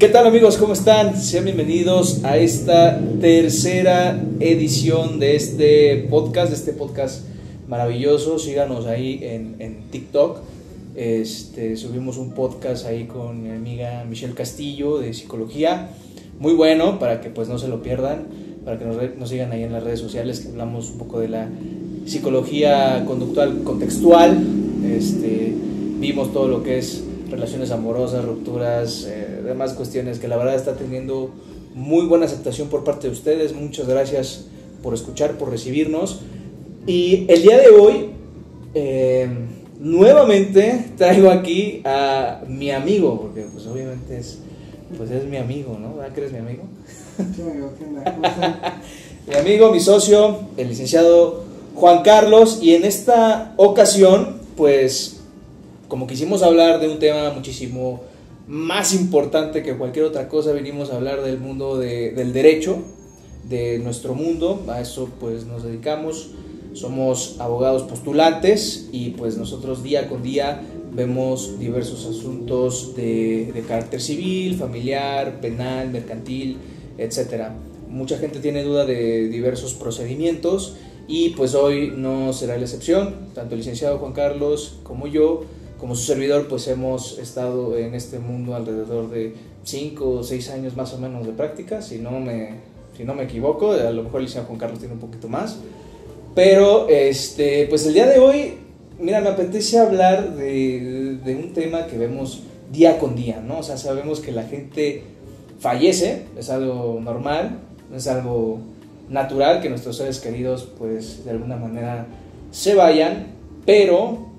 ¿Qué tal amigos? ¿Cómo están? Sean bienvenidos a esta tercera edición de este podcast maravilloso. Síganos ahí en TikTok. Subimos un podcast ahí con mi amiga Michelle Castillo de psicología. Muy bueno, para que pues no se lo pierdan, para que nos sigan ahí en las redes sociales, que hablamos un poco de la psicología conductual contextual. Vimos todo lo que es relaciones amorosas, rupturas, demás cuestiones que la verdad está teniendo muy buena aceptación por parte de ustedes. Muchas gracias por escuchar, por recibirnos. Y el día de hoy, nuevamente traigo aquí a mi amigo, porque pues obviamente es mi amigo, ¿no? ¿Verdad que eres mi amigo? Sí, amigo, ¿qué onda? Mi amigo, mi socio, el licenciado Juan Carlos, y en esta ocasión, pues, como quisimos hablar de un tema muchísimo más importante que cualquier otra cosa, vinimos a hablar del mundo del derecho, de nuestro mundo. A eso pues nos dedicamos, somos abogados postulantes y pues nosotros día con día vemos diversos asuntos de carácter civil, familiar, penal, mercantil, etcétera. Mucha gente tiene duda de diversos procedimientos y pues hoy no será la excepción. Tanto el licenciado Juan Carlos como yo, como su servidor, pues hemos estado en este mundo alrededor de 5 o 6 años más o menos de práctica, si no me equivoco. A lo mejor el licenciado Juan Carlos tiene un poquito más, pero pues el día de hoy, mira, me apetece hablar de un tema que vemos día con día, ¿no? O sea, sabemos que la gente fallece, es algo normal, es algo natural que nuestros seres queridos pues de alguna manera se vayan, pero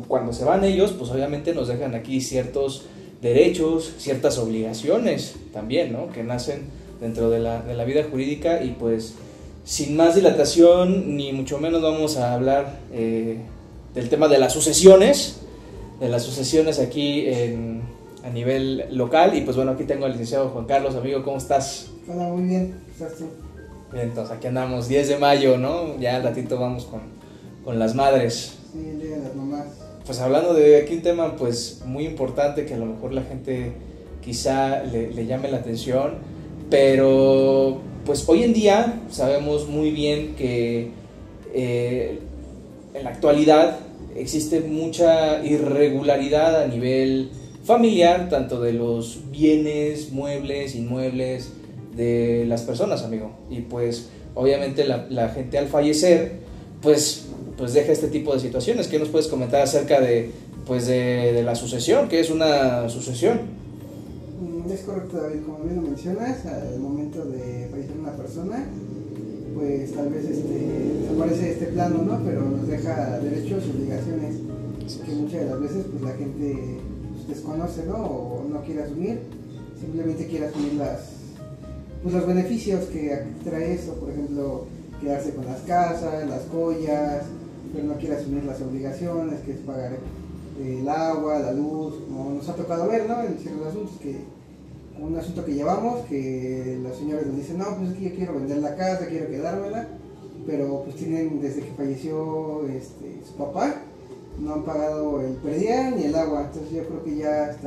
cuando se van ellos, pues obviamente nos dejan aquí ciertos derechos, ciertas obligaciones también, ¿no? Que nacen dentro de la vida jurídica. Y pues sin más dilatación, ni mucho menos vamos a hablar del tema de las sucesiones aquí a nivel local. Y pues bueno, aquí tengo al licenciado Juan Carlos. Amigo, ¿cómo estás? Hola, muy bien, ¿cómo estás tú? Bien, entonces aquí andamos, 10 de mayo, ¿no? Ya al ratito vamos con las madres. Sí, el día de las mamás. Pues hablando de aquí un tema pues muy importante que a lo mejor la gente quizá le llame la atención, pero pues hoy en día sabemos muy bien que en la actualidad existe mucha irregularidad a nivel familiar, tanto de los bienes, muebles, inmuebles de las personas, amigo. Y pues obviamente la gente al fallecer pues deja este tipo de situaciones. ¿Qué nos puedes comentar acerca de la sucesión? ¿Qué es una sucesión? Es correcto, David, como bien lo mencionas, al momento de fallecer una persona, pues tal vez desaparece este plano, ¿no? Pero nos deja derechos y obligaciones que muchas de las veces pues la gente pues, desconoce, ¿no? O no quiere asumir, simplemente quiere asumir los beneficios que trae eso, por ejemplo, quedarse con las casas, las joyas, pero no quiere asumir las obligaciones, que es pagar el agua, la luz, como nos ha tocado ver, ¿no? En ciertos asuntos, un asunto que llevamos, que los señores nos dicen, no, pues es que yo quiero vender la casa, quiero quedármela, pero pues tienen, desde que falleció su papá, no han pagado el predial ni el agua. Entonces yo creo que ya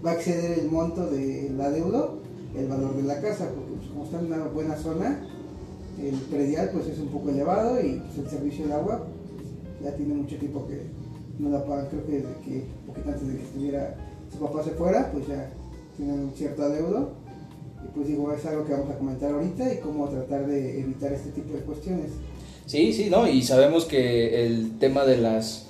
va a exceder el monto del adeudo, el valor de la casa, porque pues, como está en una buena zona, el predial pues es un poco elevado y pues, el servicio del agua ya tiene mucho tiempo que no la pagan. Creo que desde que un poquito antes de que su papá se fuera, pues ya tienen un cierto adeudo. Y pues digo, es algo que vamos a comentar ahorita y cómo tratar de evitar este tipo de cuestiones. Sí, ¿no? Y sabemos que el tema de las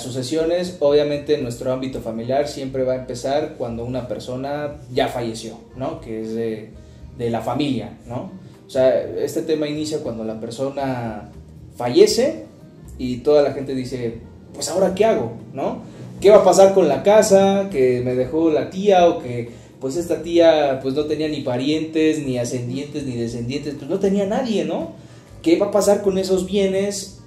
sucesiones, obviamente en nuestro ámbito familiar siempre va a empezar cuando una persona ya falleció, ¿no? Que es de la familia, ¿no? O sea, este tema inicia cuando la persona fallece y toda la gente dice, pues ahora ¿qué hago? ¿No? ¿Qué va a pasar con la casa que me dejó la tía? O que pues esta tía pues no tenía ni parientes, ni ascendientes, ni descendientes, pues no tenía nadie, ¿no? ¿Qué va a pasar con esos bienes?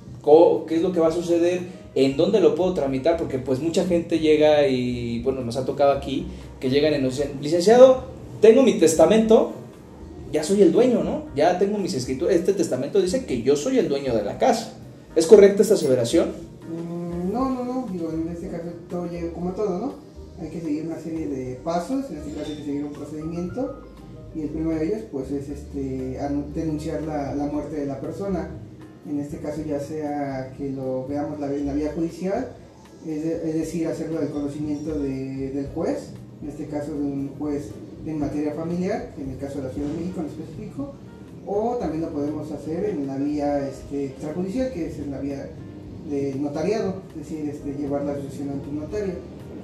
¿Qué es lo que va a suceder? ¿En dónde lo puedo tramitar? Porque pues mucha gente llega y, bueno, nos ha tocado aquí, que llegan y nos dicen, licenciado, tengo mi testamento, ya soy el dueño, ¿no? Ya tengo mis escrituras, este testamento dice que yo soy el dueño de la casa. ¿Es correcta esta aseveración? No, digo, en este caso todo llega como todo, ¿no? Hay que seguir una una serie de pasos, en este caso hay que seguir un procedimiento, y el primero de ellos pues es denunciar la muerte de la persona. En este caso ya sea que lo veamos en la vía judicial, es decir, hacerlo del conocimiento del juez, en este caso de un juez en materia familiar, en el caso de la Ciudad de México en específico, o también lo podemos hacer en la vía extrajudicial, que es en la vía de notariado, es decir, llevar la sucesión ante un notario.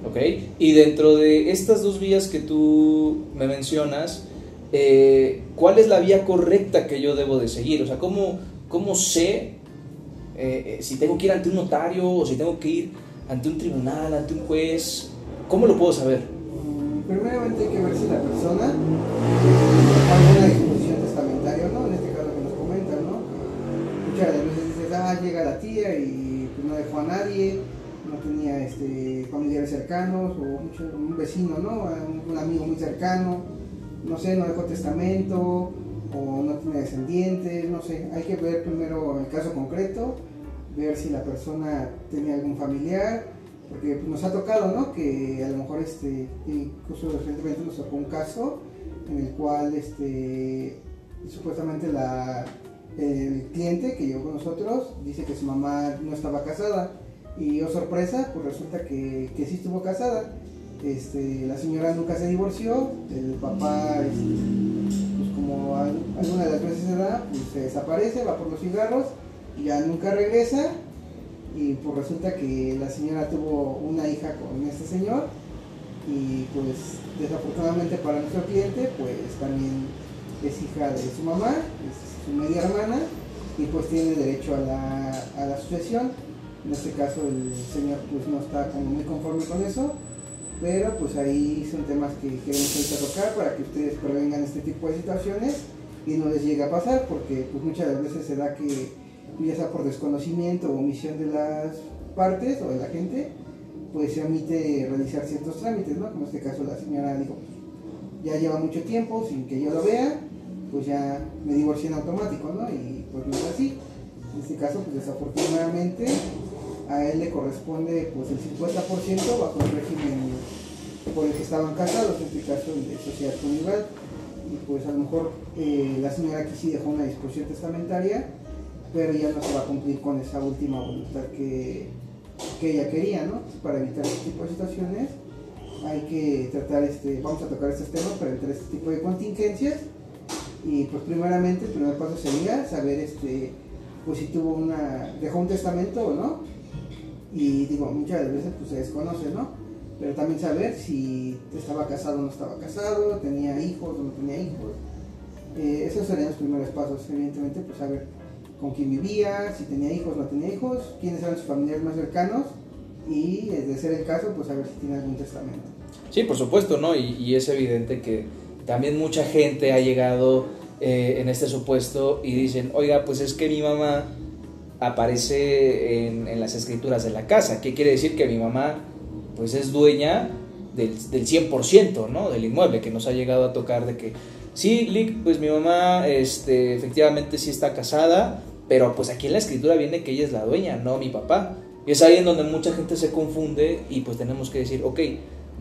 Ok, y dentro de estas dos vías que tú me mencionas, ¿cuál es la vía correcta que yo debo de seguir? O sea, ¿cómo sé si tengo que ir ante un notario o si tengo que ir ante un tribunal, ante un juez? ¿Cómo lo puedo saber? Primeramente hay que ver si la persona tiene alguna disposición testamentaria o no, en este caso que nos comentan, ¿no? Muchas veces dices, llega la tía y pues, no dejó a nadie, no tenía familiares cercanos, o un vecino, ¿no? Un amigo muy cercano, no sé, no dejó testamento, o no tiene descendientes, no sé. Hay que ver primero el caso concreto, ver si la persona tenía algún familiar, porque nos ha tocado, ¿no? Que a lo mejor incluso recientemente nos tocó un caso en el cual supuestamente el cliente que llegó con nosotros dice que su mamá no estaba casada, y oh sorpresa, pues resulta que sí estuvo casada. La señora nunca se divorció, el papá pues como alguna de las veces se da, pues se desaparece, va por los cigarros y ya nunca regresa. Y pues resulta que la señora tuvo una hija con este señor, y pues desafortunadamente para nuestro cliente pues también es hija de su mamá, es su media hermana, y pues tiene derecho a la sucesión. En este caso el señor pues no está como muy conforme con eso, pero pues ahí son temas que queremos ahorita tocar para que ustedes prevengan este tipo de situaciones y no les llegue a pasar, porque pues muchas veces se da que ya sea por desconocimiento o omisión de las partes o de la gente, pues se omite realizar ciertos trámites, ¿no? Como en este caso la señora dijo, ya lleva mucho tiempo sin que yo lo vea, pues ya me divorcié en automático, ¿no? Y pues no es así. En este caso, pues desafortunadamente a él le corresponde pues el 50% bajo el régimen por el que estaban casados, en este caso el de sociedad conyugal, y pues a lo mejor la señora aquí sí dejó una disposición testamentaria, pero ya no se va a cumplir con esa última voluntad que ella quería, ¿no? Para evitar este tipo de situaciones hay que tratar, vamos a tocar estos temas para evitar este tipo de contingencias. Y pues primeramente el primer paso sería saber pues si dejó un testamento o no, y digo, muchas veces pues se desconoce, ¿no? Pero también saber si estaba casado o no estaba casado, tenía hijos o no tenía hijos. Esos serían los primeros pasos, evidentemente, pues saber con quién vivía, si tenía hijos o no tenía hijos, quiénes eran sus familiares más cercanos, y de ser el caso, pues saber si tiene algún testamento. Sí, por supuesto, ¿no? Y es evidente que también mucha gente ha llegado en este supuesto y dicen, oiga, pues es que mi mamá aparece en las escrituras de la casa. ¿Qué quiere decir? Que mi mamá pues es dueña del 100%, ¿no? Del inmueble, que nos ha llegado a tocar de que sí, Lick, pues mi mamá efectivamente sí está casada, pero pues aquí en la escritura viene que ella es la dueña, no mi papá. Y es ahí en donde mucha gente se confunde y pues tenemos que decir, ok,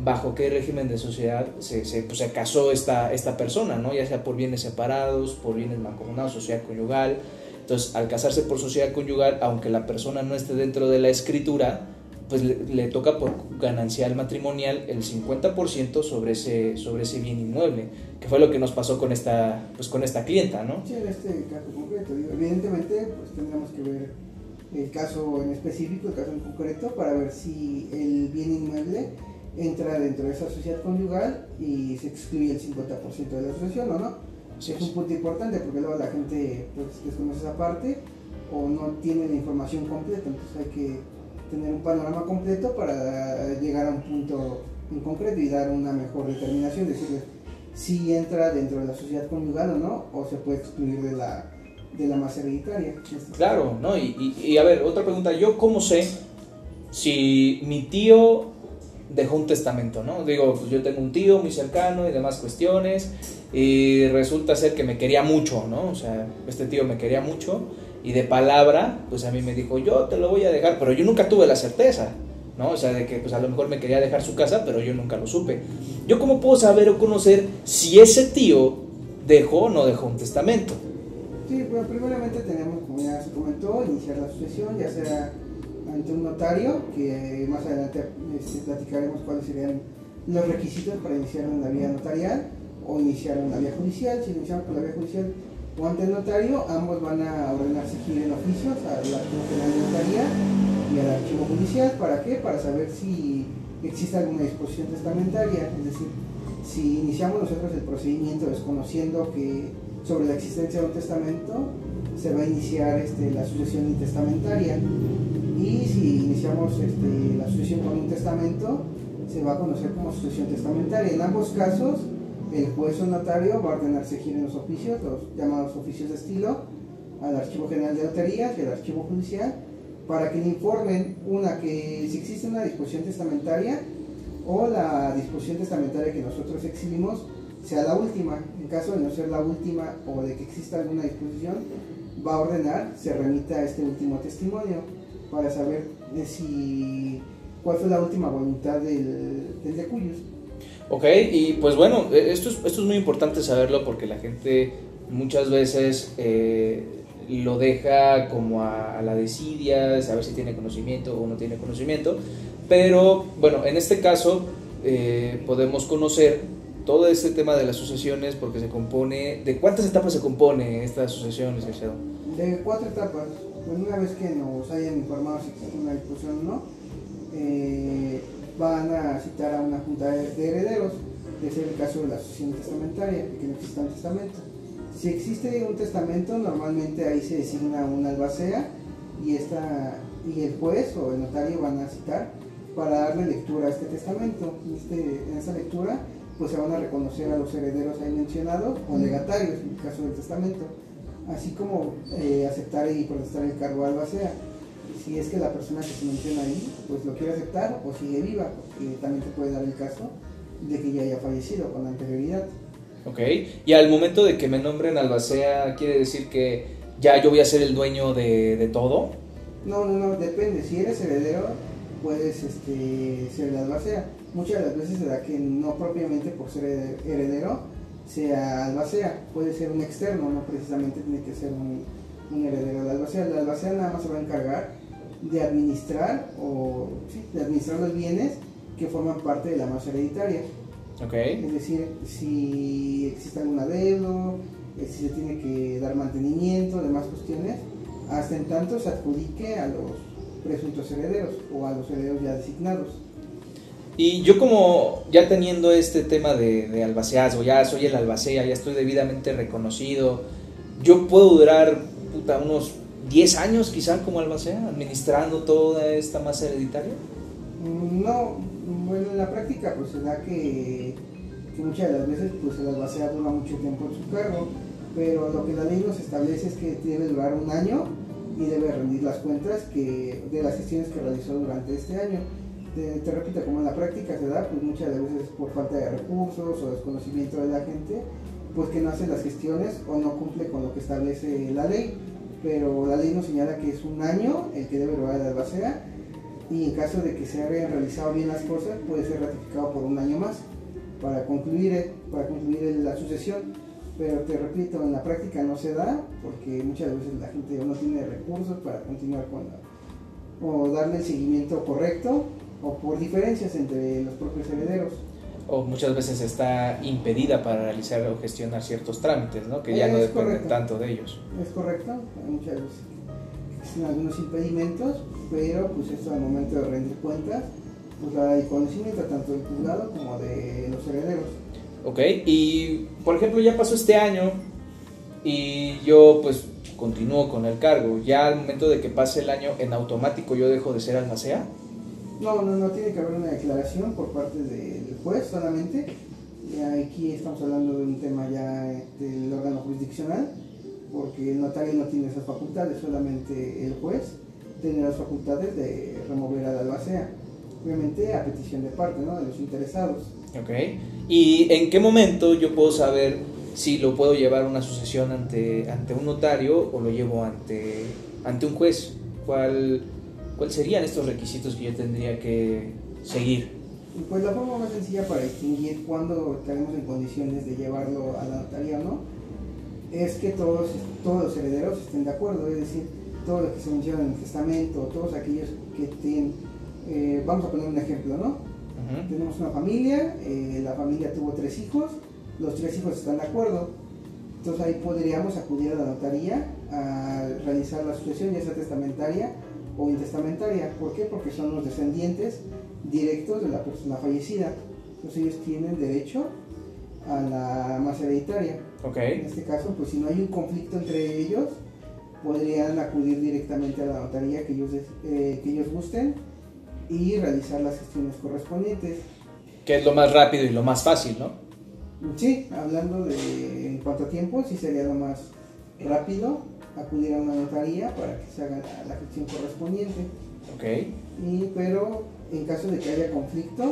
¿bajo qué régimen de sociedad se casó esta persona, ¿no? Ya sea por bienes separados, por bienes mancomunados, sociedad conyugal. Entonces, al casarse por sociedad conyugal, aunque la persona no esté dentro de la escritura, pues le toca por ganancial matrimonial el 50% sobre ese bien inmueble, que fue lo que nos pasó con esta clienta, ¿no? Sí, en este caso concreto, evidentemente pues tendremos que ver el caso en específico, el caso en concreto, para ver si el bien inmueble entra dentro de esa sociedad conyugal y se excluye el 50% de la sucesión o no. Es un punto importante porque luego la gente pues desconoce esa parte o no tiene la información completa, entonces hay que tener un panorama completo para llegar a un punto en concreto y dar una mejor determinación, decirles si entra dentro de la sociedad conyugal o no, o se puede excluir de la masa hereditaria. Claro, ¿no? Y a ver, otra pregunta, ¿yo cómo sé si mi tío dejó un testamento, ¿no? Digo, pues yo tengo un tío muy cercano y demás cuestiones, y resulta ser que me quería mucho, ¿no? O sea, este tío me quería mucho, y de palabra, pues a mí me dijo, yo te lo voy a dejar, pero yo nunca tuve la certeza. ¿no? O sea, de que pues a lo mejor me quería dejar su casa, pero yo nunca lo supe. ¿Yo cómo puedo saber o conocer si ese tío dejó o no dejó un testamento? Sí, pero primeramente tenemos, como ya se comentó, iniciar la sucesión, ya sea ante un notario, que más adelante platicaremos cuáles serían los requisitos para iniciar en la vía notarial o iniciar en la vía judicial. Si iniciamos por la vía judicial o ante el notario, ambos van a ordenar seguir en oficios al archivo general de notaría y al archivo judicial. ¿Para qué? Para saber si existe alguna disposición testamentaria, es decir, si iniciamos nosotros el procedimiento desconociendo que sobre la existencia de un testamento, se va a iniciar la sucesión intestamentaria, y si iniciamos la sucesión con un testamento, se va a conocer como sucesión testamentaria. En ambos casos, el juez o notario va a ordenar seguir en los oficios, los llamados oficios de estilo, al Archivo General de Notarías y al Archivo Judicial, para que le informen, que si existe una disposición testamentaria o la disposición testamentaria que nosotros exhibimos sea la última. En caso de no ser la última o de que exista alguna disposición, va a ordenar se remita a este último testimonio para saber cuál fue la última voluntad del de cuyos. Ok, y pues bueno, esto es muy importante saberlo, porque la gente muchas veces lo deja como a la desidia, saber si tiene conocimiento o no tiene conocimiento, pero bueno, en este caso podemos conocer todo este tema de las sucesiones, porque se compone, ¿de cuántas etapas se compone esta sucesión, licenciado? De 4 etapas. Pues una vez que nos hayan informado si existe una disposición o no, van a citar a una junta de herederos, que es el caso de la sucesión testamentaria, que no exista un testamento. Si existe un testamento, normalmente ahí se designa una albacea, y el juez o el notario van a citar para darle lectura a este testamento. En esta lectura pues se van a reconocer a los herederos ahí mencionados o legatarios en el caso del testamento, así como aceptar y protestar el cargo de albacea, si es que la persona que se menciona ahí pues lo quiere aceptar o sigue viva, porque también se puede dar el caso de que ya haya fallecido con anterioridad. Ok, y al momento de que me nombren albacea, ¿quiere decir que ya yo voy a ser el dueño de todo? No, depende. Si eres heredero, puedes ser el albacea. Muchas de las veces se da que no propiamente por ser heredero sea albacea, puede ser un externo, no precisamente tiene que ser un heredero de albacea. La albacea nada más se va a encargar de administrar los bienes que forman parte de la masa hereditaria. Okay. Es decir, si existe algún adeudo, si se tiene que dar mantenimiento, demás cuestiones, hasta en tanto se adjudique a los presuntos herederos o a los herederos ya designados. Y yo, como ya teniendo este tema de albaceazgo, ya soy el albacea, ya estoy debidamente reconocido, ¿yo puedo durar unos 10 años quizá como albacea, administrando toda esta masa hereditaria? No, bueno, en la práctica pues se da que muchas de las veces pues el albacea dura mucho tiempo en su cargo, pero lo que la ley nos establece es que debe durar 1 año y debe rendir las cuentas de las gestiones que realizó durante este año. Te repito, como en la práctica se da, pues muchas veces por falta de recursos o desconocimiento de la gente, pues que no hace las gestiones o no cumple con lo que establece la ley, pero la ley nos señala que es 1 año el que debe durar el albacea, y en caso de que se hayan realizado bien las cosas, puede ser ratificado por 1 año más para concluir la sucesión. Pero te repito, en la práctica no se da, porque muchas veces la gente no tiene recursos para continuar o darle el seguimiento correcto, o por diferencias entre los propios herederos. O muchas veces está impedida para realizar o gestionar ciertos trámites, ¿no? Que ya no dependen tanto de ellos. Es correcto, muchas veces existen algunos impedimentos, pero pues esto al momento de rendir cuentas, pues hay conocimiento tanto del juzgado como de los herederos. Ok, y por ejemplo ya pasó este año y yo pues continúo con el cargo. ¿Ya al momento de que pase el año en automático yo dejo de ser albacea? No, tiene que haber una declaración por parte del juez solamente. Aquí estamos hablando de un tema ya del órgano jurisdiccional, porque el notario no tiene esas facultades, solamente el juez tiene las facultades de remover al albacea, obviamente a petición de parte, ¿no?, de los interesados. Ok, ¿y en qué momento yo puedo saber si lo puedo llevar una sucesión ante un notario o lo llevo ante un juez? ¿cuáles serían estos requisitos que yo tendría que seguir? Pues la forma más sencilla para distinguir cuándo estaremos en condiciones de llevarlo a la notaría o no, es que todos los herederos estén de acuerdo, es decir, todo lo que se menciona en el testamento, todos aquellos que tienen, vamos a poner un ejemplo, ¿no? Uh-huh. Tenemos una familia, la familia tuvo 3 hijos, los 3 hijos están de acuerdo, entonces ahí podríamos acudir a la notaría a realizar la sucesión, ya sea testamentaria o intestamentaria. ¿Por qué? Porque son los descendientes directos de la persona fallecida, entonces ellos tienen derecho a la masa hereditaria. Okay. En este caso, pues si no hay un conflicto entre ellos, podrían acudir directamente a la notaría que ellos gusten y realizar las gestiones correspondientes. Que es lo más rápido y lo más fácil, ¿no? Sí, hablando en cuanto a tiempo, sí sería lo más rápido acudir a una notaría para que se haga la gestión correspondiente. Okay. Pero en caso de que haya conflicto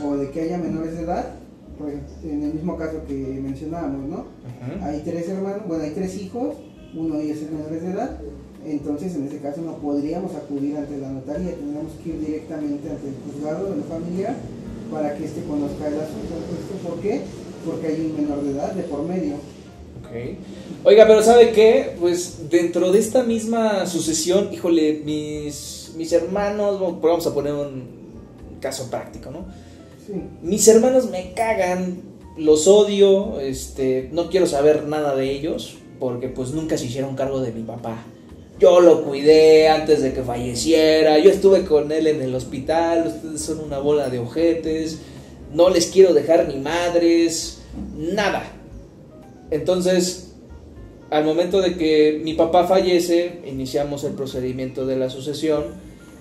o de que haya menores de edad, por ejemplo, en el mismo caso que mencionábamos, ¿no? Uh-huh. Hay 3 hermanos, bueno, hay 3 hijos, uno de ellos es menores de edad, entonces en ese caso no podríamos acudir ante la notaría, tendríamos que ir directamente ante el juzgado de la familia para que éste conozca el asunto. ¿Por qué? Porque hay un menor de edad de por medio. Okay. Oiga, pero ¿sabe qué? Pues dentro de esta misma sucesión, híjole, mis hermanos, vamos a poner un caso práctico, ¿no? Sí. Mis hermanos me cagan, los odio, no quiero saber nada de ellos, porque pues nunca se hicieron cargo de mi papá. Yo lo cuidé antes de que falleciera, yo estuve con él en el hospital, ustedes son una bola de ojetes, no les quiero dejar ni madres, nada. Entonces, al momento de que mi papá fallece, iniciamos el procedimiento de la sucesión,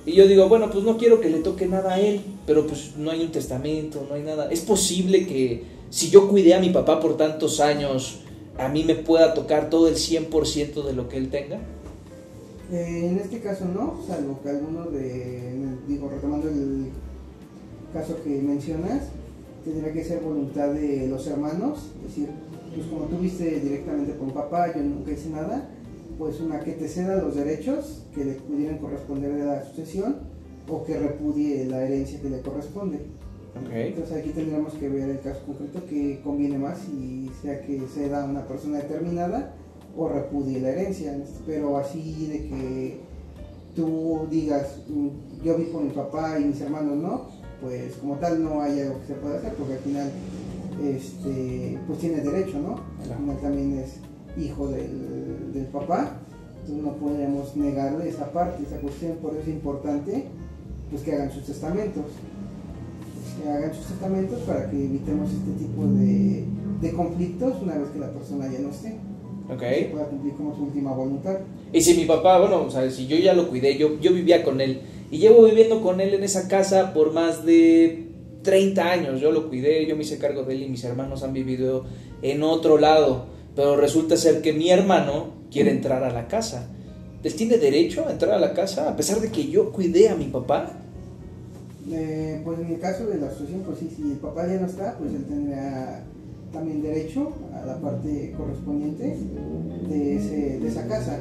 y yo digo, bueno, pues no quiero que le toque nada a él, pero pues no hay un testamento, no hay nada. ¿Es posible que si yo cuidé a mi papá por tantos años, a mí me pueda tocar todo el 100% de lo que él tenga? En este caso no, salvo que alguno retomando el caso que mencionas, tendría que ser voluntad de los hermanos, es decir, pues como tú viste directamente con papá, yo nunca hice nada, pues una que te ceda los derechos que le pudieran corresponder de la sucesión o que repudie la herencia que le corresponde. Okay. Entonces aquí tendríamos que ver el caso concreto que conviene más, y sea que ceda a una persona determinada o repudie la herencia, pero así de que tú digas yo vi con mi papá y mis hermanos no, pues como tal no hay algo que se pueda hacer, porque al final pues tiene derecho, ¿no? Al final también es hijo del papá, entonces no podemos negarle esa parte, esa cuestión. Por eso es importante pues que hagan sus testamentos, para que evitemos este tipo de conflictos una vez que la persona ya no esté. Okay. Se pueda cumplir como su última voluntad. Y si mi papá, bueno, o sea, si yo ya lo cuidé, yo vivía con él y llevo viviendo con él en esa casa por más de 30 años, yo lo cuidé, yo me hice cargo de él y mis hermanos han vivido en otro lado, pero resulta ser que mi hermano quiere entrar a la casa. ¿Él tiene derecho a entrar a la casa a pesar de que yo cuidé a mi papá? Pues en el caso de la sucesión, pues sí, si el papá ya no está, pues él tendrá también derecho a la parte correspondiente de esa casa.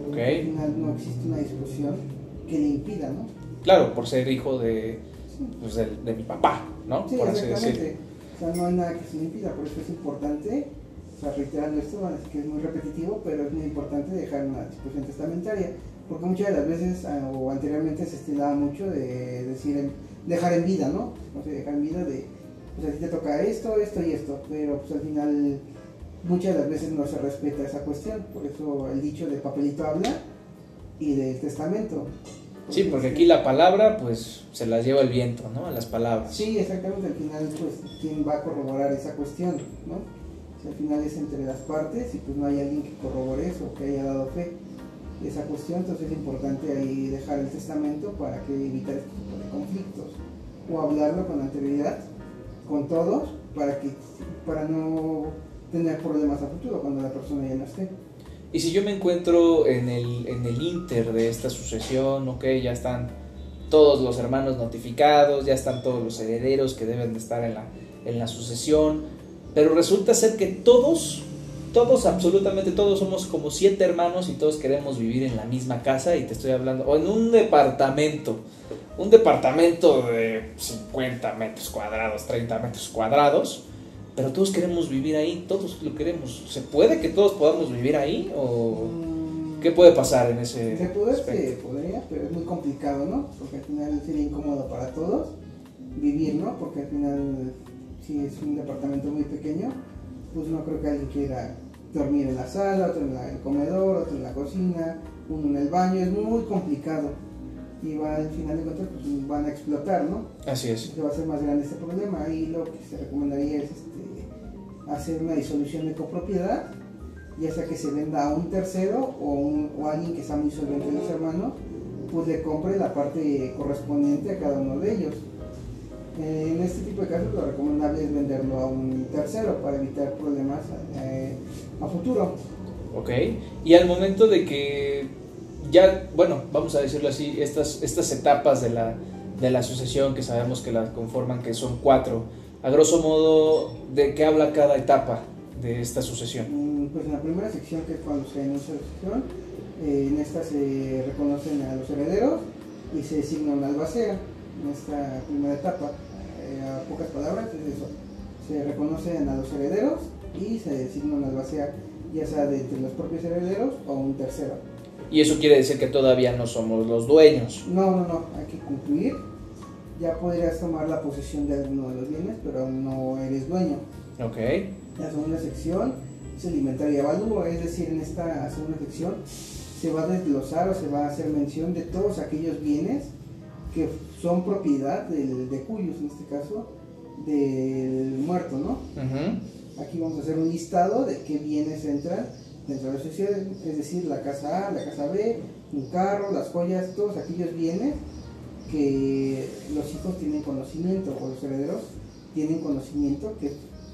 Okay. Al final no existe una discusión que le impida, ¿no? Claro, por ser hijo de mi papá, ¿no? Sí, por así exactamente. decirlo. O sea, no hay nada que se le impida, por eso es importante, o sea, reiterando esto, van a decir que es muy repetitivo, pero es muy importante dejar una disposición testamentaria, porque muchas de las veces, o anteriormente, se estilaba mucho de decir dejar en vida, ¿no? O sea, dejar en vida de, pues a ti te toca esto, esto y esto, pero pues al final muchas de las veces no se respeta esa cuestión, por eso el dicho de papelito habla y del testamento. Sí, porque aquí la palabra pues se las lleva el viento, ¿no? A las palabras. Sí, exactamente, al final pues quién va a corroborar esa cuestión, ¿no? O sea, al final es entre las partes y pues no hay alguien que corrobore eso, que haya dado fe de esa cuestión, entonces es importante ahí dejar el testamento para que evitar este tipo de conflictos, o hablarlo con anterioridad con todos para no tener problemas a futuro cuando la persona ya no esté. Y si yo me encuentro en el inter de esta sucesión, ok, ya están todos los hermanos notificados, ya están todos los herederos que deben de estar en la sucesión, pero resulta ser que todos todos, absolutamente todos somos como 7 hermanos y todos queremos vivir en la misma casa, y te estoy hablando, o en un departamento de 50 metros cuadrados, 30 metros cuadrados, pero todos queremos vivir ahí, todos lo queremos. ¿Se puede que todos podamos vivir ahí o qué puede pasar en ese se podría, pero es muy complicado, ¿no? Porque al final sería incómodo para todos vivir, ¿no? Porque al final, si es un departamento muy pequeño, pues no creo que alguien quiera dormir en la sala, otro en el comedor, otro en la cocina, uno en el baño. Es muy complicado y al final de cuentas pues van a explotar, ¿no? Así es. Que va a ser más grande este problema, y lo que se recomendaría es hacer una disolución de copropiedad, ya sea que se venda a un tercero o alguien que sea muy solvente de los hermanos, pues le compre la parte correspondiente a cada uno de ellos. En este tipo de casos lo recomendable es venderlo a un tercero para evitar problemas a futuro. Ok, y al momento de que ya, bueno, vamos a decirlo así, estas etapas de la sucesión que sabemos que las conforman, que son 4, a grosso modo, ¿de qué habla cada etapa de esta sucesión? Pues en la primera sección, que es cuando se inicia la sucesión, en esta se reconocen a los herederos y se designa una albacea. En esta primera etapa, a pocas palabras, es eso: se reconocen a los herederos y se designa una albacea, ya sea de entre los propios herederos o un tercero. Y eso quiere decir que todavía no somos los dueños. No, hay que concluir. Ya podrías tomar la posesión de alguno de los bienes, pero aún no eres dueño. Ok. La segunda sección es el inventario y avalúo, es decir, en esta segunda sección se va a desglosar o se va a hacer mención de todos aquellos bienes que son propiedad de cuyos, en este caso, del muerto, ¿no? Aquí vamos a hacer un listado de qué bienes entran dentro de la sociedad, es decir, la casa A, la casa B, un carro, las joyas, todos aquellos bienes que los hijos tienen conocimiento, o los herederos tienen conocimiento, que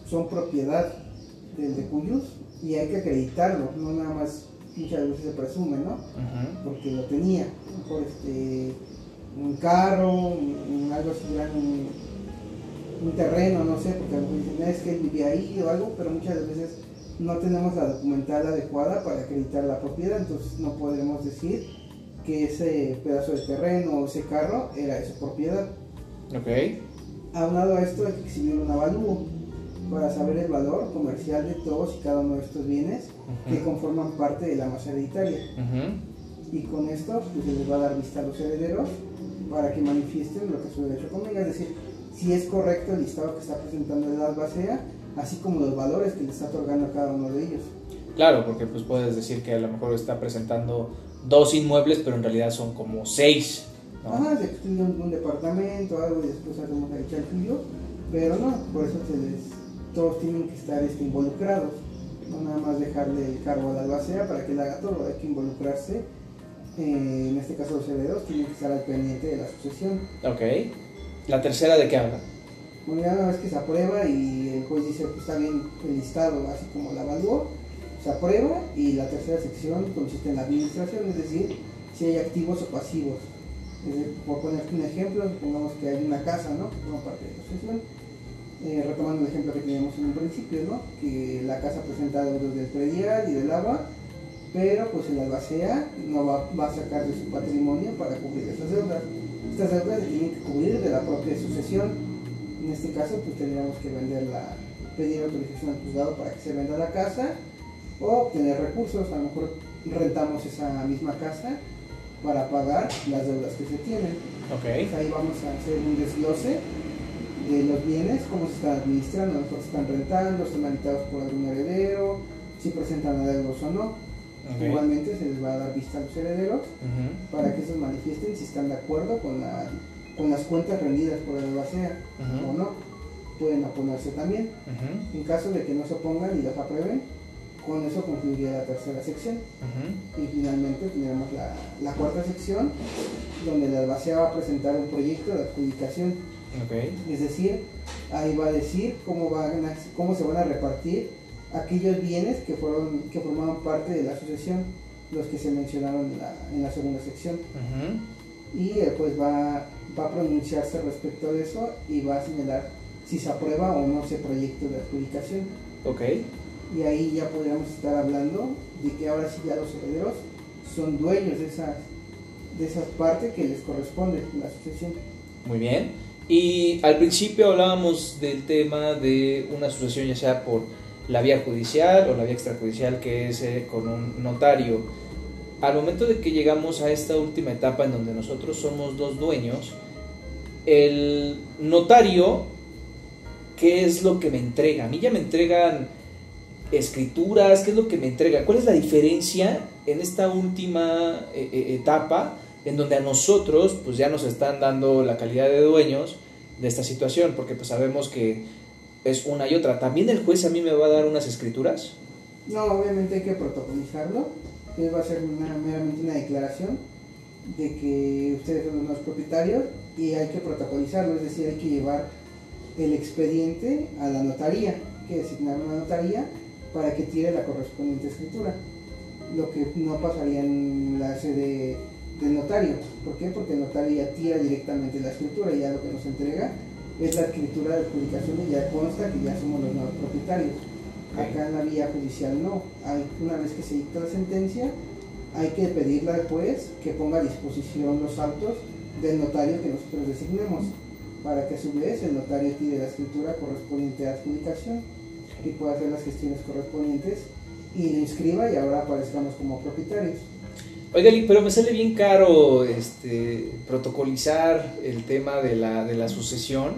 son propiedad del de cuyos, y hay que acreditarlo, no nada más muchas veces se presume, ¿no? Porque lo tenía, a lo mejor un carro, algo así grande, un terreno, no sé, porque a lo mejor dicen, es que él vivía ahí o algo, pero muchas veces no tenemos la documental adecuada para acreditar la propiedad, entonces no podemos decir que ese pedazo de terreno o ese carro era de su propiedad. Ok. Aunado a esto, hay que exhibir un avalúo para saber el valor comercial de todos y cada uno de estos bienes que conforman parte de la masa hereditaria. Y con esto pues, se les va a dar vista a los herederos para que manifiesten lo que es su derecho conmigo, es decir, si es correcto el listado que está presentando el albacea, así como los valores que le está otorgando a cada uno de ellos. Claro, porque pues puedes decir que a lo mejor está presentando 2 inmuebles, pero en realidad son como 6, ¿no? Se extiende un departamento, algo, y después hacemos el tuyo, pero no, por eso todos tienen que estar involucrados, no nada más dejarle el cargo a la albacea para que él haga todo, hay que involucrarse. En este caso los herederos tienen que estar al pendiente de la sucesión. Ok. ¿La tercera de qué habla? Bueno, ya una vez que se aprueba y el juez dice que está bien el listado, así como la evaluó, se aprueba, y la tercera sección consiste en la administración, es decir, si hay activos o pasivos. Por ponerte un ejemplo, supongamos que hay una casa, ¿no?, que forma parte de la sucesión. Retomando el ejemplo que teníamos en un principio, ¿no?, que la casa presenta deudas del predial y del agua, pero pues el albacea no va a sacar de su patrimonio para cubrir esas deudas. Estas deudas se tienen que cubrir de la propia sucesión. En este caso pues tendríamos que pedir autorización al juzgado para que se venda la casa, o obtener recursos, a lo mejor rentamos esa misma casa para pagar las deudas que se tienen. Okay. Pues ahí vamos a hacer un desglose de los bienes, cómo se están administrando, a lo mejor se están rentando, están habitados por algún heredero, si presentan adeudos o no. Okay. Igualmente se les va a dar vista a los herederos para que estos manifiesten si están de acuerdo con las cuentas rendidas por el albacea o no. Pueden oponerse también. En caso de que no se opongan y los aprueben, con eso concluiría la tercera sección. Y finalmente tendremos la cuarta sección, donde el albacea va a presentar un proyecto de adjudicación. Okay. Es decir, ahí va a decir cómo se van a repartir aquellos bienes que formaban parte de la sucesión, los que se mencionaron en la segunda sección. Y pues va a pronunciarse respecto de eso y va a señalar si se aprueba o no ese proyecto de adjudicación. Ok. y ahí ya podríamos estar hablando de que ahora sí ya los herederos son dueños de esas partes que les corresponde la sucesión. Muy bien. Y al principio hablábamos del tema de una sucesión ya sea por la vía judicial o la vía extrajudicial, que es con un notario. Al momento de que llegamos a esta última etapa en donde nosotros somos dos dueños, el notario, ¿qué es lo que me entrega? A mí ya me entregan escrituras, ¿qué es lo que me entrega? ¿Cuál es la diferencia en esta última etapa en donde a nosotros pues ya nos están dando la calidad de dueños de esta situación? Porque pues sabemos que es una y otra. ¿También el juez a mí me va a dar unas escrituras? No, obviamente hay que protocolizarlo. Va a ser meramente una declaración de que ustedes son los nuevos propietarios y hay que protocolizarlo, es decir, hay que llevar el expediente a la notaría, hay que designar una notaría para que tire la correspondiente escritura, lo que no pasaría en la sede del notario. ¿Por qué? Porque el notario ya tira directamente la escritura y ya lo que nos entrega es la escritura de adjudicación y ya consta que ya somos los nuevos propietarios. Acá en la vía judicial no, una vez que se dicta la sentencia hay que pedirle al juez que ponga a disposición los autos del notario que nosotros designemos, para que a su vez el notario tire la escritura correspondiente a adjudicación y pueda hacer las gestiones correspondientes y lo inscriba y ahora aparezcamos como propietarios. Oiga, pero me sale bien caro protocolizar el tema de la sucesión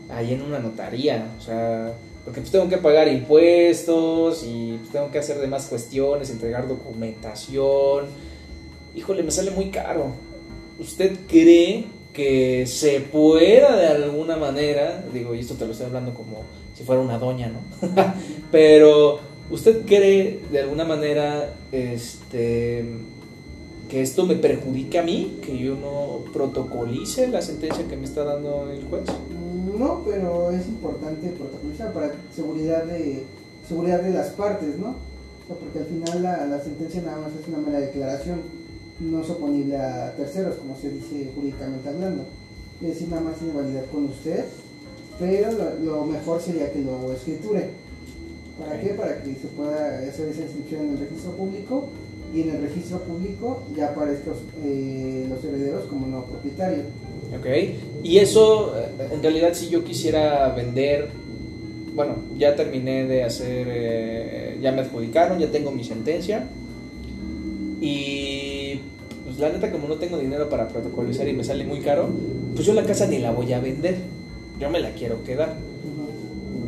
ahí en una notaría, o sea, porque pues tengo que pagar impuestos y pues tengo que hacer demás cuestiones, entregar documentación. Híjole, me sale muy caro. ¿Usted cree que se pueda de alguna manera, digo, y esto te lo estoy hablando como si fuera una doña, ¿no? Pero ¿usted cree de alguna manera que esto me perjudique a mí, que yo no protocolice la sentencia que me está dando el juez? No, pero es importante protocolizar para seguridad de las partes, ¿no? O sea, porque al final la sentencia nada más es una mera declaración, no es oponible a terceros, como se dice jurídicamente hablando. Es decir, nada más tiene validez con usted, pero lo mejor sería que lo escriture. ¿Para qué? Para que se pueda hacer esa inscripción en el registro público y en el registro público ya aparezcan los herederos como no propietarios. Ok, y eso en realidad si yo quisiera vender, bueno, ya terminé de hacer, ya me adjudicaron, ya tengo mi sentencia y pues la neta como no tengo dinero para protocolizar y me sale muy caro, pues yo la casa ni la voy a vender, yo me la quiero quedar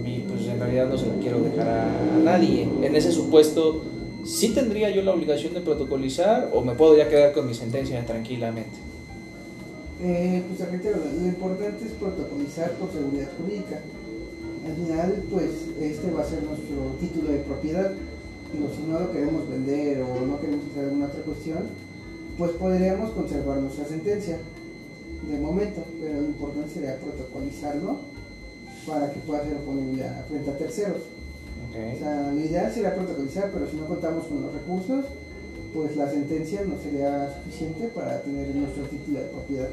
y pues en realidad no se la quiero dejar a nadie. En ese supuesto, ¿sí tendría yo la obligación de protocolizar o me puedo ya quedar con mi sentencia tranquilamente? Pues reitero, lo importante es protocolizar por seguridad jurídica. Al final, pues este va a ser nuestro título de propiedad. Digo, si no lo queremos vender o no queremos hacer alguna otra cuestión, pues podríamos conservar nuestra sentencia de momento, pero lo importante sería protocolizarlo para que pueda ser oponible frente a terceros. Okay. O sea, lo ideal sería protocolizar, pero si no contamos con los recursos, pues la sentencia no sería suficiente para tener nuestro título de propiedad.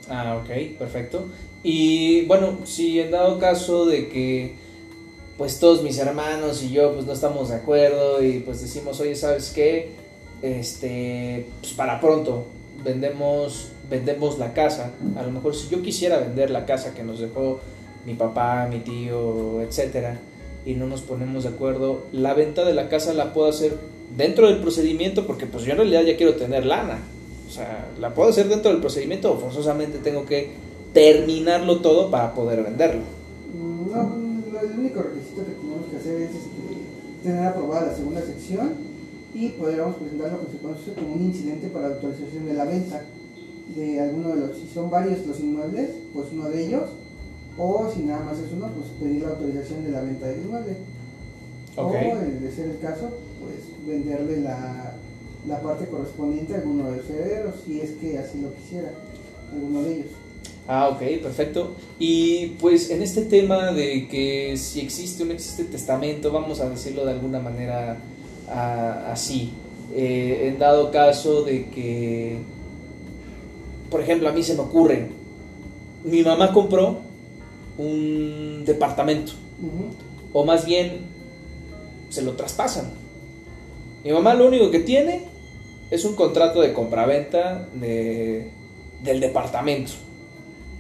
Ah, ok, perfecto. Y bueno, si en dado caso de que pues todos mis hermanos y yo pues no estamos de acuerdo y pues decimos, oye, ¿sabes qué? Pues para pronto vendemos la casa. A lo mejor si yo quisiera vender la casa que nos dejó mi papá, mi tío, etcétera, y no nos ponemos de acuerdo, la venta de la casa la puedo hacer dentro del procedimiento, porque pues yo en realidad ya quiero tener lana. O sea, la puedo hacer dentro del procedimiento o forzosamente tengo que terminarlo todo para poder venderlo. No, el único requisito que tenemos que hacer es tener aprobada la segunda sección y podríamos presentarlo que se conoce como un incidente para la autorización de la venta de alguno de los, si son varios los inmuebles, pues uno de ellos, o si nada más es uno, pues pedir la autorización de la venta del inmueble. Okay. O, de ser el caso, pues venderle la parte correspondiente a alguno de los herederos, si es que así lo quisiera, alguno de ellos. Ah, ok, perfecto. Y pues en este tema de que si existe o no existe testamento, vamos a decirlo de alguna manera así, en dado caso de que, por ejemplo, a mí se me ocurre, mi mamá compró un departamento, o más bien se lo traspasan. Mi mamá lo único que tiene es un contrato de compraventa del departamento,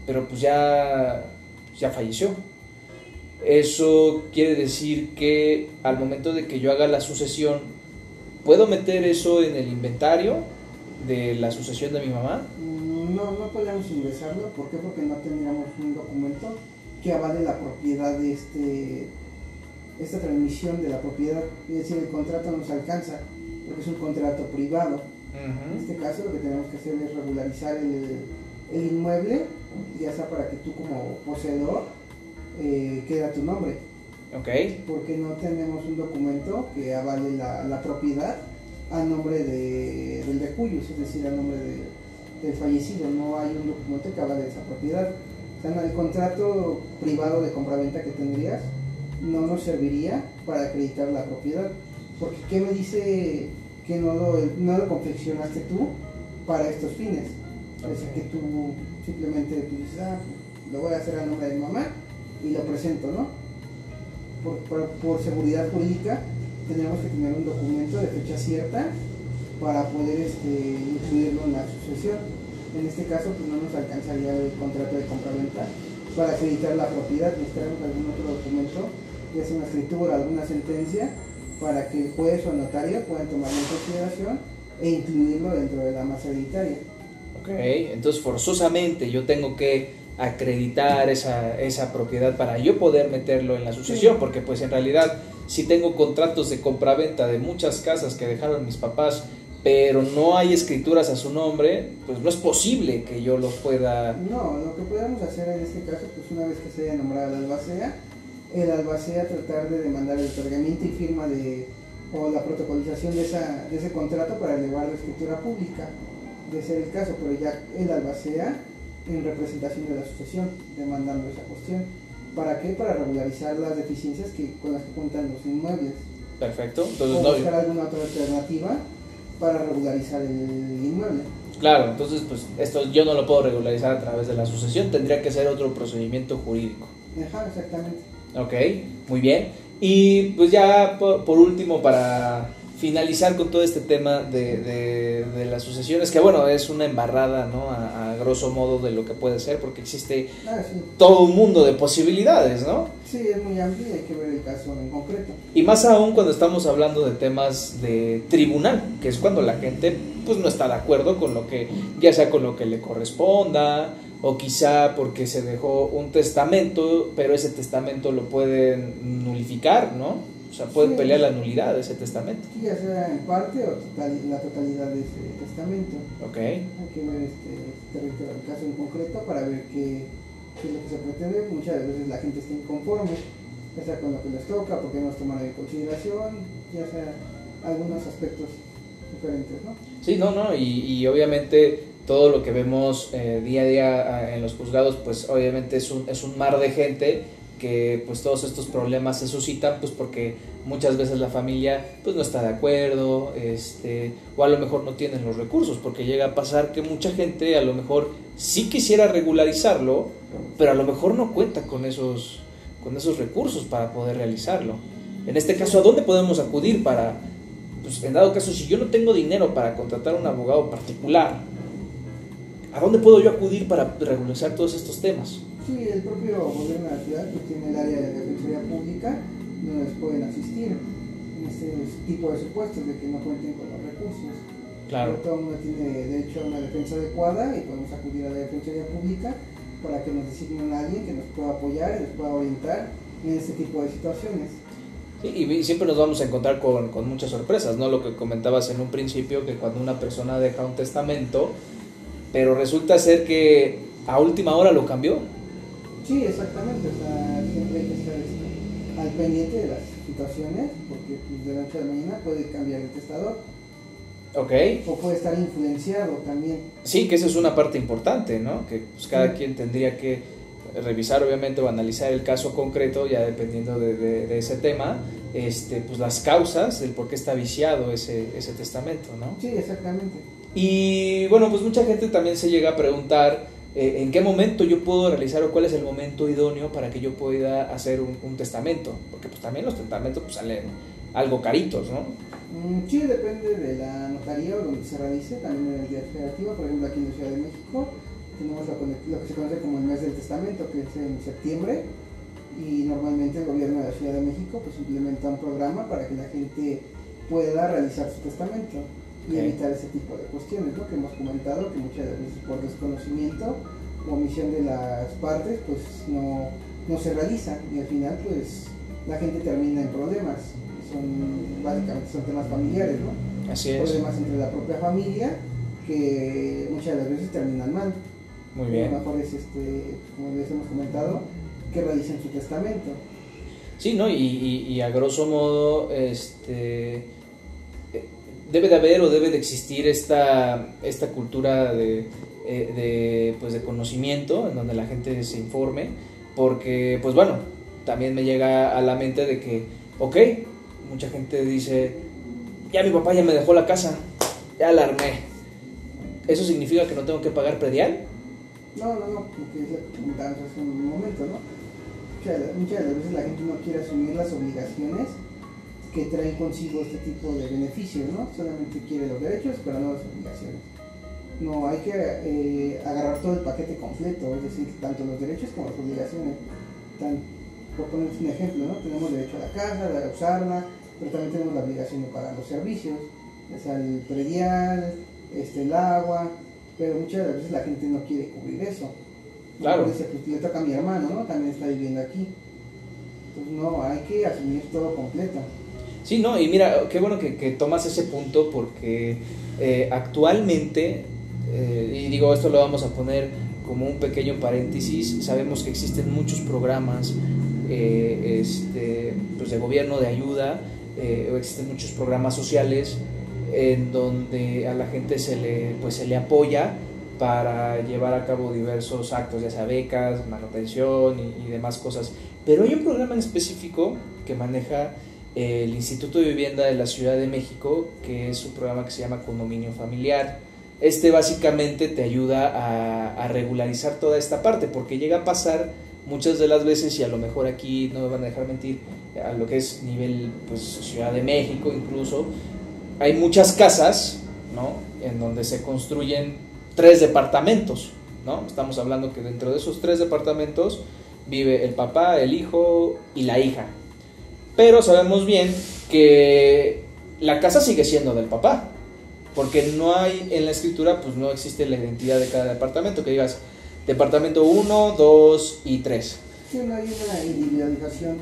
pero pues ya falleció. Eso quiere decir que al momento de que yo haga la sucesión, ¿puedo meter eso en el inventario de la sucesión de mi mamá? No podemos ingresarlo. ¿Por qué? Porque no tendríamos un documento que avale la propiedad de esta transmisión de la propiedad. Es decir, el contrato nos alcanza porque es un contrato privado. En este caso lo que tenemos que hacer es regularizar el inmueble, ya sea para que tú como poseedor quede a tu nombre. Okay. Porque no tenemos un documento que avale la propiedad a nombre del de cuyos, es decir, a nombre del fallecido. No hay un documento que avale esa propiedad. O sea, el contrato privado de compraventa que tendrías no nos serviría para acreditar la propiedad. Porque ¿qué me dice que no lo confeccionaste tú para estos fines? Okay. Es decir, que tú simplemente dices, lo voy a hacer a nombre de mi mamá y lo presento, ¿no? Por seguridad jurídica tendremos que tener un documento de fecha cierta para poder incluirlo en la sucesión. En este caso pues no nos alcanzaría el contrato de compraventa para acreditar la propiedad. Necesitaremos algún otro documento, ya sea una escritura, alguna sentencia, para que el juez o el notario puedan tomarlo en consideración e incluirlo dentro de la masa hereditaria. Ok, entonces forzosamente yo tengo que acreditar esa propiedad para yo poder meterlo en la sucesión, sí. Porque pues en realidad si tengo contratos de compraventa de muchas casas que dejaron mis papás, pero no hay escrituras a su nombre, pues no es posible que yo los pueda... No, lo que podemos hacer en este caso, pues una vez que se haya nombrado el albacea tratar de demandar el otorgamiento y firma o la protocolización de ese contrato para elevar la escritura pública, de ser el caso, pero ya el albacea en representación de la sucesión, demandando esa cuestión. ¿Para qué? Para regularizar las deficiencias con las que cuentan los inmuebles. Perfecto. Entonces, o buscar alguna otra alternativa para regularizar el inmueble. Claro, entonces pues esto yo no lo puedo regularizar a través de la sucesión, tendría que ser otro procedimiento jurídico. Ajá, exactamente. Ok, muy bien. Y pues ya por último, para finalizar con todo este tema de las sucesiones, que bueno, es una embarrada, ¿no? A grosso modo de lo que puede ser, porque existe sí. Todo un mundo de posibilidades, ¿no? Sí, es muy amplio y hay que ver el caso en concreto. Y más aún cuando estamos hablando de temas de tribunal, que es cuando la gente pues no está de acuerdo con lo que, ya sea con lo que le corresponda, o quizá porque se dejó un testamento, pero ese testamento lo pueden nulificar, ¿no? O sea, pueden pelear la nulidad de ese testamento. Sí, ya sea en parte o la totalidad de ese testamento. Ok. Hay que ver el caso en concreto para ver qué es lo que se pretende. Muchas veces la gente está inconforme, ya sea con lo que les toca, porque no nos toman en consideración, ya sea algunos aspectos diferentes, ¿no? Sí, no, y obviamente todo lo que vemos día a día en los juzgados, pues obviamente es un mar de gente que pues todos estos problemas se suscitan pues porque muchas veces la familia pues no está de acuerdo, o a lo mejor no tienen los recursos, porque llega a pasar que mucha gente a lo mejor sí quisiera regularizarlo, pero a lo mejor no cuenta con esos recursos para poder realizarlo. En este caso, ¿a dónde podemos acudir para, pues en dado caso, si yo no tengo dinero para contratar a un abogado particular, ¿a dónde puedo yo acudir para regularizar todos estos temas? Sí, el propio gobierno de la ciudad pues, tiene el área de defensoría pública donde les pueden asistir en este tipo de supuestos de que no cuenten con los recursos. Claro. Pero todo el mundo tiene derecho a una defensa adecuada y podemos acudir a la defensoría pública para que nos designen a alguien que nos pueda apoyar y nos pueda orientar en este tipo de situaciones. Sí, y siempre nos vamos a encontrar con muchas sorpresas, ¿no? Lo que comentabas en un principio, que cuando una persona deja un testamento, pero resulta ser que a última hora lo cambió. Sí, exactamente, o sea, siempre hay que estar al pendiente de las situaciones, porque pues, de la noche a la mañana puede cambiar el testador. Ok. O puede estar influenciado también. Sí, que esa es una parte importante, ¿no? Que pues, cada quien tendría que revisar, obviamente, o analizar el caso concreto, ya dependiendo de ese tema, pues las causas del por qué está viciado ese testamento, ¿no? Sí, exactamente. Y bueno, pues mucha gente también se llega a preguntar en qué momento yo puedo realizar o cuál es el momento idóneo para que yo pueda hacer un testamento, porque pues también los testamentos pues, salen algo caritos, ¿no? Sí, depende de la notaría o donde se realice, también en el día federativo. Por ejemplo, aquí en la Ciudad de México tenemos lo que se conoce como el mes del testamento, que es en septiembre, y normalmente el gobierno de la Ciudad de México pues implementa un programa para que la gente pueda realizar su testamento y evitar ese tipo de cuestiones, ¿no? Que hemos comentado que muchas veces por desconocimiento o omisión de las partes pues no se realiza, y al final pues la gente termina en problemas. Básicamente son temas familiares, ¿no? Así es. Problemas entre la propia familia que muchas de las veces terminan mal. Muy bien. Lo mejor es, como les hemos comentado, que realicen su testamento. Sí, ¿no? Y a grosso modo, debe de haber o debe de existir esta cultura de conocimiento en donde la gente se informe, porque, pues bueno, también me llega a la mente de que, ok, mucha gente dice, ya mi papá ya me dejó la casa, ya la armé. ¿Eso significa que no tengo que pagar predial? No, porque es lo que comentábamos hace un momento, ¿no? Muchas de las veces la gente no quiere asumir las obligaciones que traen consigo este tipo de beneficios, ¿no? Solamente quiere los derechos, pero no las obligaciones. No, hay que agarrar todo el paquete completo, es decir, tanto los derechos como las obligaciones. Por poner un ejemplo, ¿no? Tenemos derecho a la casa, a usarla, pero también tenemos la obligación de pagar los servicios, o sea, el predial, el agua, pero muchas veces la gente no quiere cubrir eso. Claro. Dice, pues le toca a mi hermano, ¿no? También está viviendo aquí. Entonces no, hay que asumir todo completo. Sí, no, y mira, qué bueno que tomas ese punto, porque actualmente, y digo, esto lo vamos a poner como un pequeño paréntesis, sabemos que existen muchos programas pues de gobierno, de ayuda, existen muchos programas sociales en donde a la gente se le apoya para llevar a cabo diversos actos, ya sea becas, manutención y demás cosas. Pero hay un programa en específico que maneja el Instituto de Vivienda de la Ciudad de México, que es un programa que se llama Condominio Familiar. Básicamente te ayuda a regularizar toda esta parte, porque llega a pasar muchas de las veces, y a lo mejor aquí no me van a dejar mentir, a lo que es nivel pues Ciudad de México incluso, hay muchas casas, ¿no?, en donde se construyen 3 departamentos, ¿no? Estamos hablando que dentro de esos 3 departamentos vive el papá, el hijo y la hija. Pero sabemos bien que la casa sigue siendo del papá, porque no hay en la escritura, pues no existe la identidad de cada departamento, que digas departamento 1, 2 y 3. Sí, no hay una individualización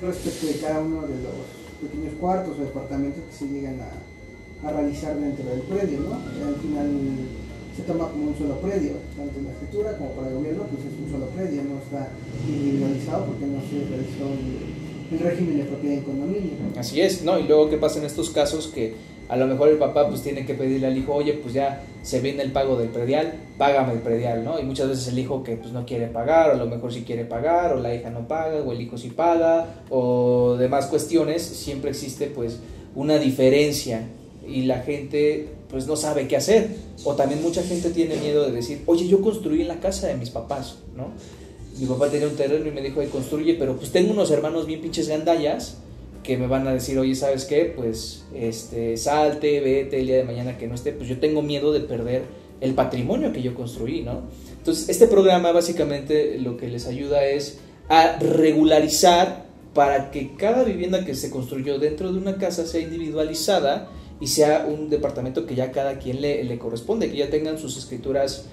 respecto de cada uno de los pequeños cuartos o departamentos que se llegan a realizar dentro del predio, ¿no? Al final se toma como un solo predio, tanto en la escritura como para el gobierno, pues es un solo predio, no está individualizado porque no se realizó el régimen de propiedad en condominio. Así es, ¿no? Y luego, ¿qué pasa en estos casos? Que a lo mejor el papá pues tiene que pedirle al hijo, oye, pues ya se viene el pago del predial, págame el predial, ¿no? Y muchas veces el hijo que pues no quiere pagar, o a lo mejor sí quiere pagar, o la hija no paga, o el hijo sí paga, o demás cuestiones, siempre existe pues una diferencia y la gente pues no sabe qué hacer. O también mucha gente tiene miedo de decir, oye, yo construí en la casa de mis papás, ¿no? Mi papá tenía un terreno y me dijo, construye, pero pues tengo unos hermanos bien pinches gandallas que me van a decir, oye, ¿sabes qué? Pues salte, vete el día de mañana que no esté, pues yo tengo miedo de perder el patrimonio que yo construí, ¿no? Entonces, este programa básicamente lo que les ayuda es a regularizar para que cada vivienda que se construyó dentro de una casa sea individualizada y sea un departamento que ya cada quien le corresponde, que ya tengan sus escrituras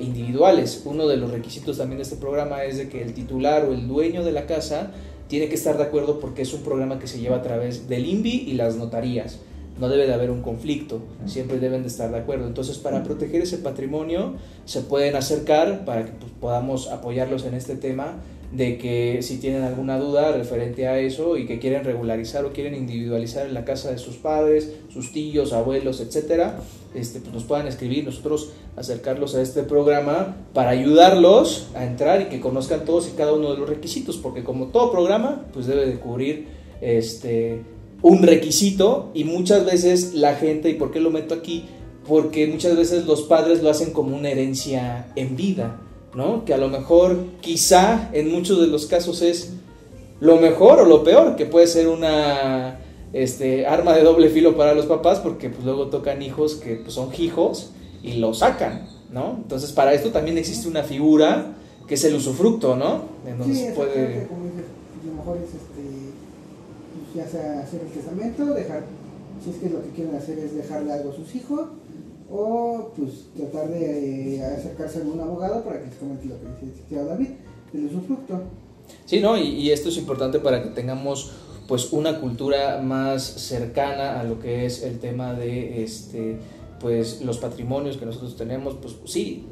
individuales. Uno de los requisitos también de este programa es de que el titular o el dueño de la casa tiene que estar de acuerdo, porque es un programa que se lleva a través del INVI y las notarías. No debe de haber un conflicto, siempre deben de estar de acuerdo. Entonces, para proteger ese patrimonio, se pueden acercar para que pues, podamos apoyarlos en este tema, de que si tienen alguna duda referente a eso y que quieren regularizar o quieren individualizar en la casa de sus padres, sus tíos, abuelos, etcétera, pues nos puedan escribir, nosotros acercarlos a este programa para ayudarlos a entrar y que conozcan todos y cada uno de los requisitos, porque como todo programa, pues debe de cubrir un requisito. Y muchas veces la gente, ¿y por qué lo meto aquí? Porque muchas veces los padres lo hacen como una herencia en vida, ¿no? Que a lo mejor, quizá, en muchos de los casos es lo mejor o lo peor, que puede ser una arma de doble filo para los papás, porque pues luego tocan hijos que pues, son hijos y lo sacan, ¿no? Entonces para esto también existe una figura que es el usufructo, ¿no? En donde Sí, se puede... como dices, lo mejor es pues ya sea hacer el testamento, dejar, si es que lo que quieren hacer es dejarle algo a sus hijos, o pues tratar de acercarse a algún abogado para que les comente lo que dice David, del usufructo. Sí, ¿no? Y esto es importante para que tengamos pues una cultura más cercana a lo que es el tema de pues los patrimonios que nosotros tenemos. Pues sí,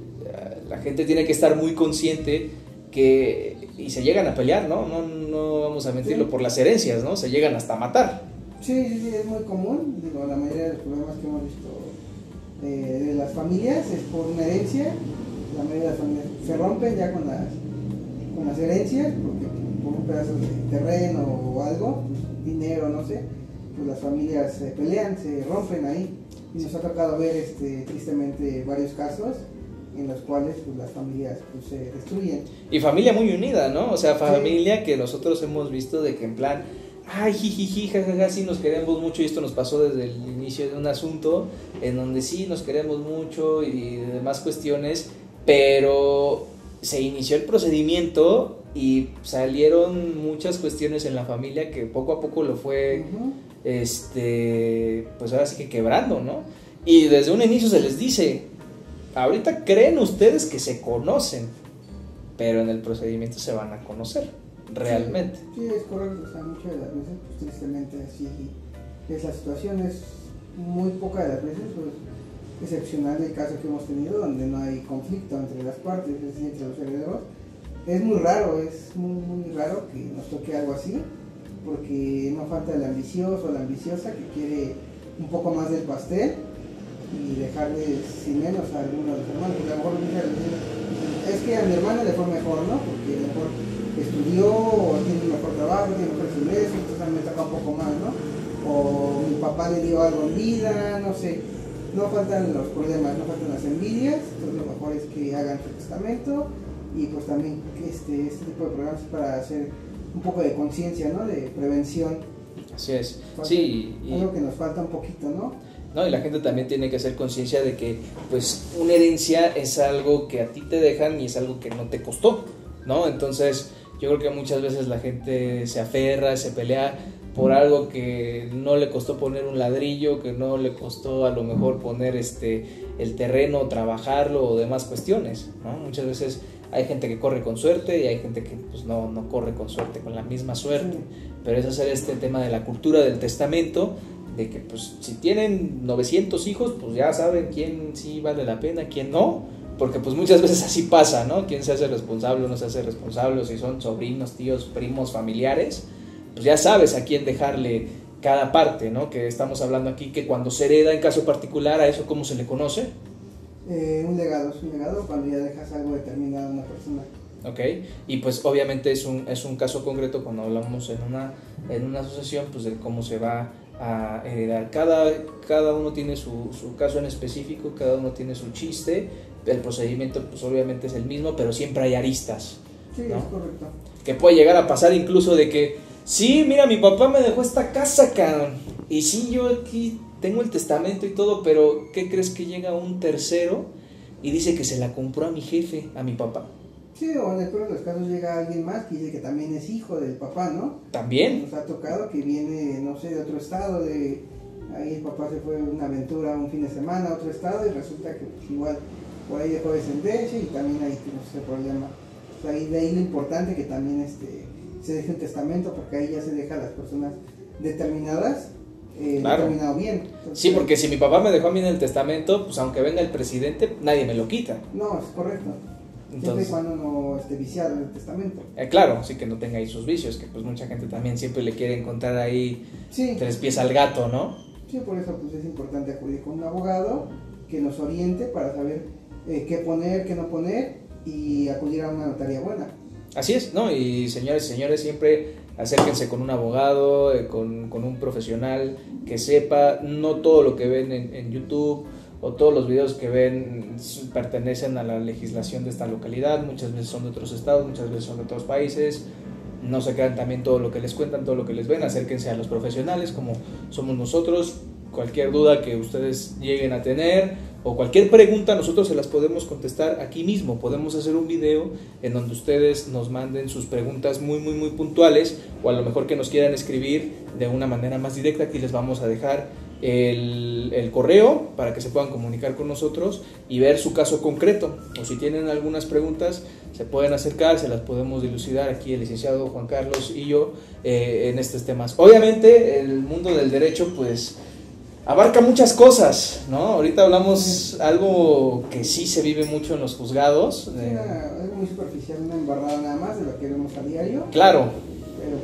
la gente tiene que estar muy consciente que, y se llegan a pelear, ¿no? No vamos a mentirlo, sí, por las herencias, ¿no? Se llegan hasta a matar. Sí, es muy común. Digo, la mayoría de los problemas que hemos visto de las familias es por una herencia. La mayoría de las familias se rompen ya con las herencias, porque por un pedazo de terreno o algo, dinero, no sé, pues las familias se pelean, se rompen ahí. Y nos ha tocado ver tristemente varios casos en los cuales pues, las familias pues, se destruyen. Y familia muy unida, ¿no? O sea, familia sí, que nosotros hemos visto de que en plan, ay, jijiji, jajaja, sí nos queremos mucho, y esto nos pasó desde el inicio de un asunto en donde sí nos queremos mucho y demás cuestiones, pero se inició el procedimiento y salieron muchas cuestiones en la familia que poco a poco lo fue, pues ahora sí que quebrando, ¿no? Y desde un inicio se les dice, ahorita creen ustedes que se conocen, pero en el procedimiento se van a conocer realmente. Sí, es correcto. O sea, muchas de las veces, pues tristemente así es la situación. Es muy poca de las veces, pues excepcional el caso que hemos tenido donde no hay conflicto entre las partes, es decir, entre los herederos. Es muy raro, es muy raro que nos toque algo así, porque no falta el ambicioso o la ambiciosa que quiere un poco más del pastel y dejarle sin menos a alguno de los hermanos, porque a lo mejor es que a mi hermana le fue mejor, ¿no? Porque a lo mejor estudió, o tiene un mejor trabajo, tiene mejores ingresos, entonces a mí me toca un poco más, ¿no? O mi papá le dio algo en vida, no sé. No faltan los problemas, no faltan las envidias, entonces lo mejor es que hagan su testamento y pues también este tipo de programas para hacer un poco de conciencia, ¿no? De prevención. Así es, falta, sí. Algo que nos falta un poquito, ¿no? No, y la gente también tiene que hacer conciencia de que pues una herencia es algo que a ti te dejan y es algo que no te costó, ¿no? Entonces yo creo que muchas veces la gente se aferra, se pelea por algo que no le costó poner un ladrillo, que no le costó a lo mejor poner el terreno, trabajarlo o demás cuestiones, ¿no? Muchas veces hay gente que corre con suerte y hay gente que pues no corre con suerte, con la misma suerte, pero es hacer este tema de la cultura del testamento, de que pues si tienen 900 hijos, pues ya saben quién sí vale la pena, quién no, porque pues muchas veces así pasa, ¿no? Quién se hace responsable o no se hace responsable, o si son sobrinos, tíos, primos, familiares, pues ya sabes a quién dejarle cada parte, ¿no? Que estamos hablando aquí que cuando se hereda en caso particular, ¿a eso cómo se le conoce? Un legado, es un legado cuando ya dejas algo determinado a una persona. Ok, y pues obviamente es un caso concreto cuando hablamos en una asociación, pues de cómo se va a heredar. Cada uno tiene su caso en específico, cada uno tiene su chiste, el procedimiento pues obviamente es el mismo, pero siempre hay aristas. Sí, ¿no? Es correcto. Que puede llegar a pasar incluso de que, sí, mira, mi papá me dejó esta casa, cabrón, y sí, yo aquí tengo el testamento y todo, pero ¿qué crees que llega un tercero y dice que se la compró a mi jefe, a mi papá? Sí, o en el peor de los casos llega alguien más que dice que también es hijo del papá, ¿no? También. Nos ha tocado que viene, no sé, de otro estado, ahí el papá se fue a una aventura un fin de semana a otro estado y resulta que pues, igual por ahí dejó descendencia y también ahí tenemos ese problema. O sea, de ahí lo importante que también se deje un testamento, porque ahí ya se deja a las personas determinadas, claro, determinado bien. Entonces, sí, porque si mi papá me dejó a mí en el testamento, pues aunque venga el presidente, nadie me lo quita. No, es correcto. Entonces, siempre y cuando no esté viciado en el testamento. Claro, sí, que no tenga ahí sus vicios, que pues mucha gente también siempre le quiere encontrar ahí tres pies al gato, ¿no? Sí, por eso pues es importante acudir con un abogado que nos oriente para saber qué poner, qué no poner y acudir a una notaría buena. Así es, ¿no? Y señores y señores, siempre acérquense con un abogado, con un profesional que sepa. No todo lo que ven en YouTube o todos los videos que ven pertenecen a la legislación de esta localidad, muchas veces son de otros estados, muchas veces son de otros países. no se crean también todo lo que les cuentan, todo lo que les ven, acérquense a los profesionales como somos nosotros. Cualquier duda que ustedes lleguen a tener o cualquier pregunta, nosotros se las podemos contestar aquí mismo. Podemos hacer un video en donde ustedes nos manden sus preguntas muy puntuales, o a lo mejor que nos quieran escribir de una manera más directa. Aquí les vamos a dejar el correo para que se puedan comunicar con nosotros y ver su caso concreto, o si tienen algunas preguntas se pueden acercar, se las podemos dilucidar aquí el licenciado Juan Carlos y yo en estos temas. Obviamente el mundo del derecho pues abarca muchas cosas, ¿no? Ahorita hablamos algo que sí se vive mucho en los juzgados. Sí, algo muy superficial, una embarrada nada más de lo que vemos a diario. Claro. Pero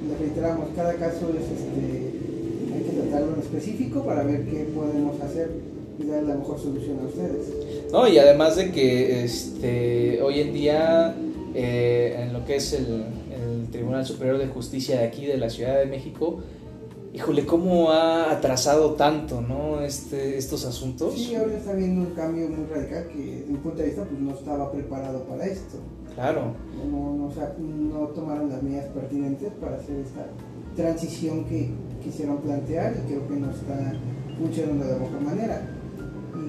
le reiteramos, cada caso es hay que tratarlo en específico para ver qué podemos hacer y dar la mejor solución a ustedes. No, y además de que hoy en día en lo que es el Tribunal Superior de Justicia de aquí de la Ciudad de México, híjole, cómo ha atrasado tanto, ¿no? Estos asuntos. Sí, ahora está habiendo un cambio muy radical que desde mi punto de vista pues no estaba preparado para esto. Claro. No tomaron las medidas pertinentes para hacer esta transición que quisieron plantear, y creo que no está funcionando de la mejor manera.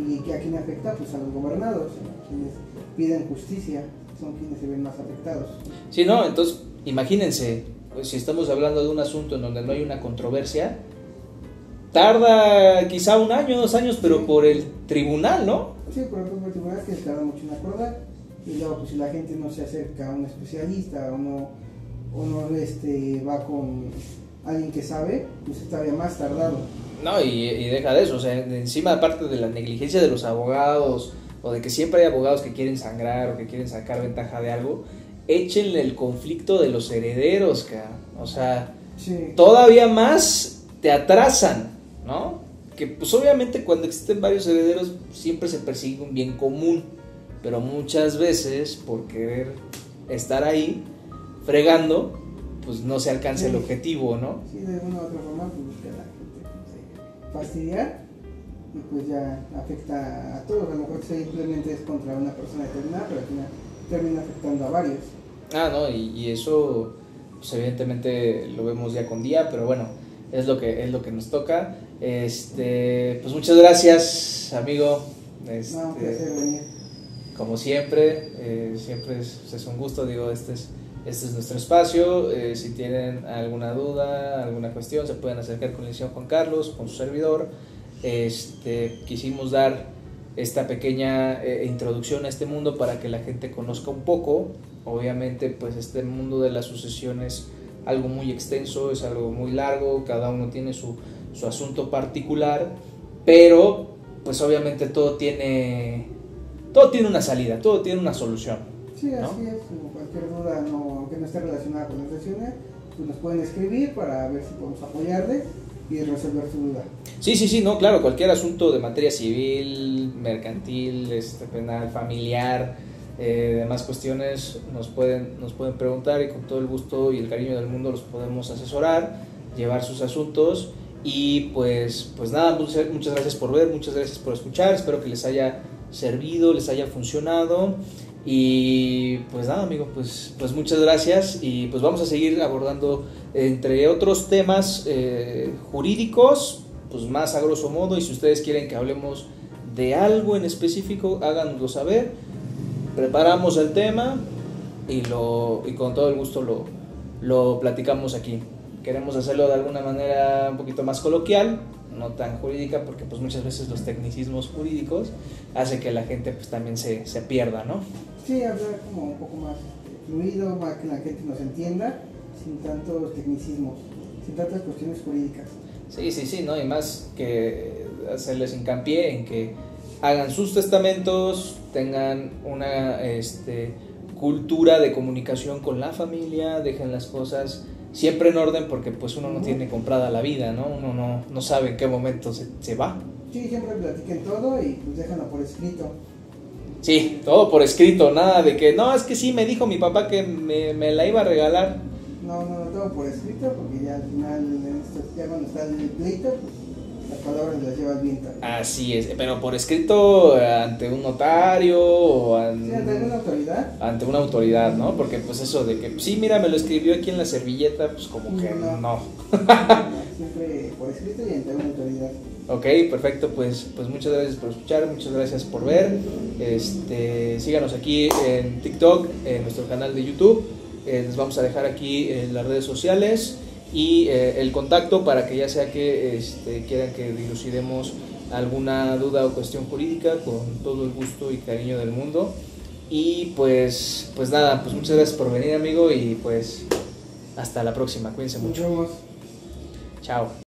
¿Y que a quién afecta? Pues a los gobernados, quienes piden justicia, son quienes se ven más afectados. Sí, no, entonces imagínense, pues, si estamos hablando de un asunto en donde no hay una controversia, tarda quizá 1 año, 2 años, pero por el tribunal, ¿no? Sí, por el tribunal, que tarda mucho en acordar, y luego pues si la gente no se acerca a un especialista o no va con alguien que sabe, pues todavía más tardado. No, y deja de eso, o sea, encima aparte de la negligencia de los abogados, o de que siempre hay abogados que quieren sangrar o que quieren sacar ventaja de algo, échenle el conflicto de los herederos, o sea, sí, todavía más te atrasan, ¿no? Que pues obviamente cuando existen varios herederos siempre se persigue un bien común, pero muchas veces por querer estar ahí fregando, pues no se alcanza el objetivo, ¿no? Sí, de una u otra forma pues busca la gente fastidiar, y pues ya afecta a todos. A lo mejor simplemente es contra una persona determinada, pero al final termina afectando a varios. No, y eso pues evidentemente lo vemos día con día, pero bueno, es lo que nos toca. Pues muchas gracias, amigo. Un placer venir. Como siempre, siempre es un gusto, digo, este es nuestro espacio. Si tienen alguna duda, alguna cuestión, se pueden acercar con el licenciado Juan Carlos, con su servidor. Quisimos dar esta pequeña introducción a este mundo para que la gente conozca un poco. Obviamente pues este mundo de la sucesión es algo muy extenso, es algo muy largo, cada uno tiene su asunto particular, pero pues obviamente todo tiene una salida, todo tiene una solución. Sí, ¿no? así es. Cualquier duda, aunque no esté relacionada con las sesiones, pues nos pueden escribir para ver si podemos apoyarles y resolver su duda. Sí, no, claro, cualquier asunto de materia civil, mercantil, penal, familiar, demás cuestiones nos pueden preguntar, y con todo el gusto y el cariño del mundo los podemos asesorar, llevar sus asuntos. Y pues nada, muchas gracias por ver, muchas gracias por escuchar, espero que les haya servido, les haya funcionado. Y pues nada, amigo, pues muchas gracias, y pues vamos a seguir abordando entre otros temas jurídicos, pues más a grosso modo, y si ustedes quieren que hablemos de algo en específico, háganoslo saber. Preparamos el tema y con todo el gusto lo platicamos aquí. Queremos hacerlo de alguna manera un poquito más coloquial, no tan jurídica, porque pues muchas veces los tecnicismos jurídicos hacen que la gente pues también se pierda, ¿no? Sí, hablar como un poco más fluido, para que la gente nos entienda, sin tantos tecnicismos, sin tantas cuestiones jurídicas. Sí, ¿no? Y más que hacerles hincapié en que hagan sus testamentos, tengan una cultura de comunicación con la familia, dejen las cosas siempre en orden, porque pues uno no tiene comprada la vida, ¿no? Uno no sabe en qué momento se va. Sí, siempre platiquen todo y pues déjenlo por escrito. Sí, todo por escrito, nada de que, no, es que sí, me dijo mi papá que me la iba a regalar. No, todo por escrito, porque ya al final, ya cuando está el pleito, pues las palabras las lleva el viento. Así es, pero por escrito ante un notario o Sí, ante alguna autoridad. ante una autoridad, ¿no? Porque pues eso de que, sí, mira, me lo escribió aquí en la servilleta, pues como que no. Siempre por escrito y ante una autoridad. Ok, perfecto, pues muchas gracias por escuchar, muchas gracias por ver. Síganos aquí en TikTok, en nuestro canal de YouTube. Les vamos a dejar aquí en las redes sociales y el contacto para que ya sea que quieran que dilucidemos alguna duda o cuestión jurídica, con todo el gusto y cariño del mundo. Y pues nada, pues muchas gracias por venir, amigo, y pues hasta la próxima, cuídense mucho. Nos vemos. Chao.